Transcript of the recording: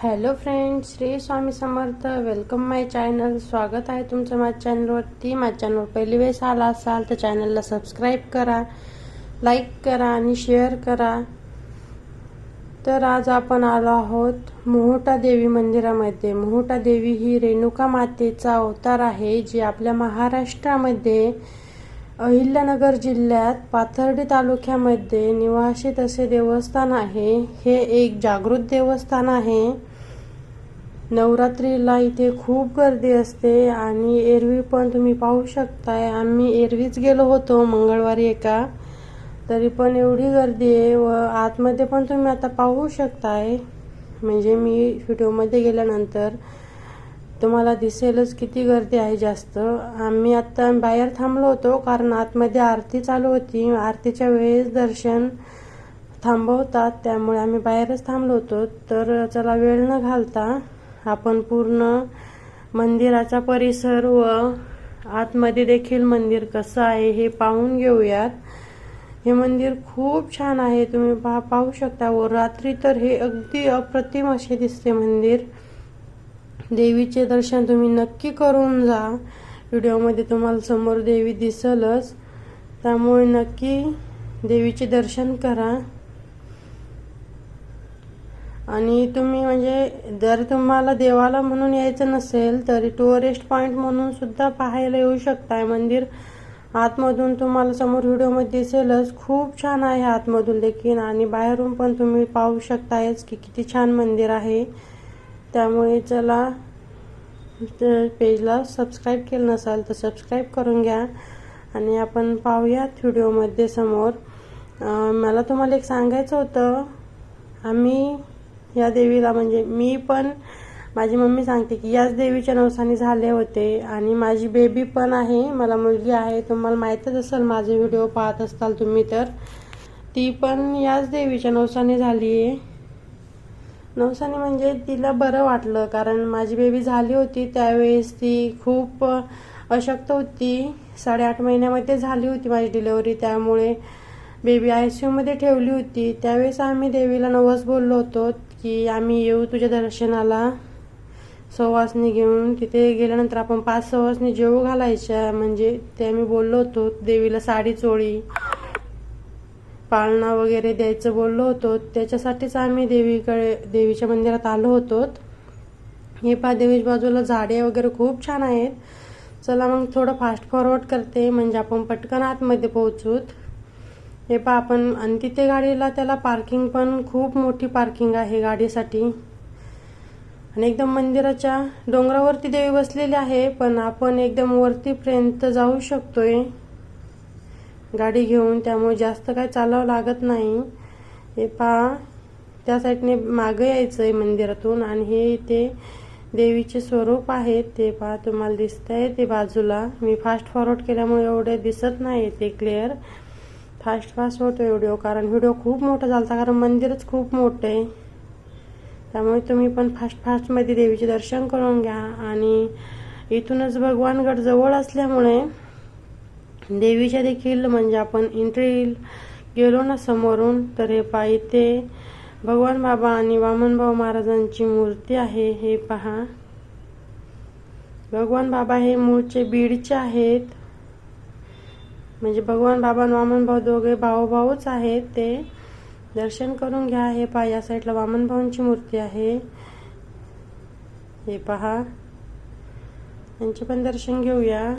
Hello friends, Shri Swami Samarth. Welcome माय channel. स्वागत आहे तुमचं माझ्या चॅनलवरती. माझ्या चॅनलवर पहिली वेळेस आला असाल तर चॅनलला सबस्क्राईब करा, लाईक करा आणि शेअर करा. तर आज आपण आलो आहोत मोहोटा देवी मंदिरामध्ये. मोहोटा देवी ही रेणुका मातेचा अवतार आहे, जी आपल्या महाराष्ट्रामध्ये अहिल्यानगर जिल्ह्यात पाथर्डी तालुक्यामध्ये निवासित असे देवस्थान आहे. हे एक जागृत देवस्थान आहे. नवरात्रीला इथे खूप गर्दी असते आणि एरवी पण तुम्ही पाहू शकताय. आम्ही एरवीच गेलो होतो मंगळवारी एका, तरी पण एवढी गर्दी आहे. व आतमध्ये पण तुम्ही आता पाहू शकताय, म्हणजे मी व्हिडिओमध्ये गेल्यानंतर तुम्हाला दिसेलच किती गर्दी आहे जास्त. आम्ही आता बाहेर थांबलो होतो कारण आतमध्ये आरती चालू होती. आरतीच्या वेळेस दर्शन थांबवतात, त्यामुळे आम्ही बाहेरच थांबलो होतो. तर चला वेळ न घालता आपण पूर्ण मंदिराचा परिसर व आतमध्ये देखील मंदिर कसं आहे हे पाहून घेऊयात. हे मंदिर खूप छान आहे, तुम्ही पाहू शकता. व रात्री तर हे अगदी अप्रतिम असे दिसते मंदिर. देवीचे दर्शन तुम्ही नक्की करून जा. व्हिडिओमध्ये तुम्हाला समोर देवी दिसलच, त्यामुळे नक्की देवीचे दर्शन करा. आणि तुम्ही म्हणजे जर तुम्हाला देवाला म्हणून यायचं नसेल तरी टुरिस्ट पॉइंट म्हणून सुद्धा पाहायला येऊ शकताय. मंदिर आतमधून तुम्हाला समोर व्हिडिओमध्ये दिसेलच, खूप छान आहे आतमधून देखील. आणि बाहेरून पण तुम्ही पाहू शकतायच की किती छान मंदिर आहे. त्यामुळे चला, पेजला सबस्क्राईब केलं नसाल तर सबस्क्राईब करून घ्या. आणि आपण पाहूयात व्हिडिओमध्ये समोर. मला तुम्हाला एक सांगायचं होतं. आम्ही या देवीला, म्हणजे मी पण, माझी मम्मी सांगते की याच देवीच्या नवसाने झाले होते. आणि माझी बेबी पण आहे, मला मुलगी आहे. तुम्हाला माहीतच असेल, माझे व्हिडिओ पाहत असताल तुम्ही, तर ती पण याच देवीच्या नवसाने झाली आहे. नवसाने म्हणजे तिला बरं वाटलं, कारण माझी बेबी झाली होती त्यावेळेस ती खूप अशक्त होती. 8.5 महिन्यामध्ये झाली होती माझी डिलेवरी, त्यामुळे बेबी ICU मध्ये ठेवली होती. त्यावेळेस आम्ही देवीला नवस बोललो होतो की आम्ही येऊ तुझ्या दर्शनाला सवासणी घेऊन. तिथे गेल्यानंतर आपण 5 सवासणी जेवू घालायच्या, म्हणजे ते आम्ही बोललो होतो. देवीला साडी चोळी, पाळणा वगैरे द्यायचं बोललो होतो. त्याच्यासाठीच आम्ही देवीच्या मंदिरात आलो होतो. हे पहा, देवीच्या बाजूला झाडे वगैरे खूप छान आहेत. चला मग थोडं फास्ट फॉरवर्ड करते, म्हणजे आपण पटकन आतमध्ये पोहोचूत. हे पहा आपण, आणि तिथे गाडीला त्याला पार्किंग पण खूप मोठी पार्किंग आहे गाडीसाठी. आणि एकदम मंदिराच्या डोंगरावरती देवी बसलेली आहे, पण आपण एकदम वरतीपर्यंत जाऊ शकतोय गाडी घेऊन, त्यामुळे जास्त काय चालावं लागत नाही. हे पहा, त्या साईडने मागे यायचं आहे मंदिरातून. आणि हे इथे देवीचे स्वरूप आहे, ते पहा तुम्हाला दिसतंय ते बाजूला. मी फास्ट फॉरवर्ड केल्यामुळे एवढे दिसत नाही ते क्लिअर. फास्ट होतो व्हिडिओ, कारण व्हिडिओ खूप मोठा झाला, कारण मंदिरच खूप मोठं आहे. त्यामुळे तुम्ही पण फास्टमध्ये देवीचे दर्शन करून घ्या. आणि इथूनच भगवानगड जवळ असल्यामुळे देवीच्या देखील, म्हणजे आपण एंट्री गेलो ना समोरून, तर हे पहा इथे भगवान बाबा आणि वामनभाऊ महाराजांची मूर्ती आहे. हे पहा, भगवान बाबा हे मूळचे बीडचे आहेत, म्हणजे भगवान बाबा आणि वामनभाऊ दोघे भाऊच आहेत. ते दर्शन करून घ्या. हे पहा, या साईडला वामनभाऊंची मूर्ती आहे. हे पहा, यांचे पण दर्शन घेऊया.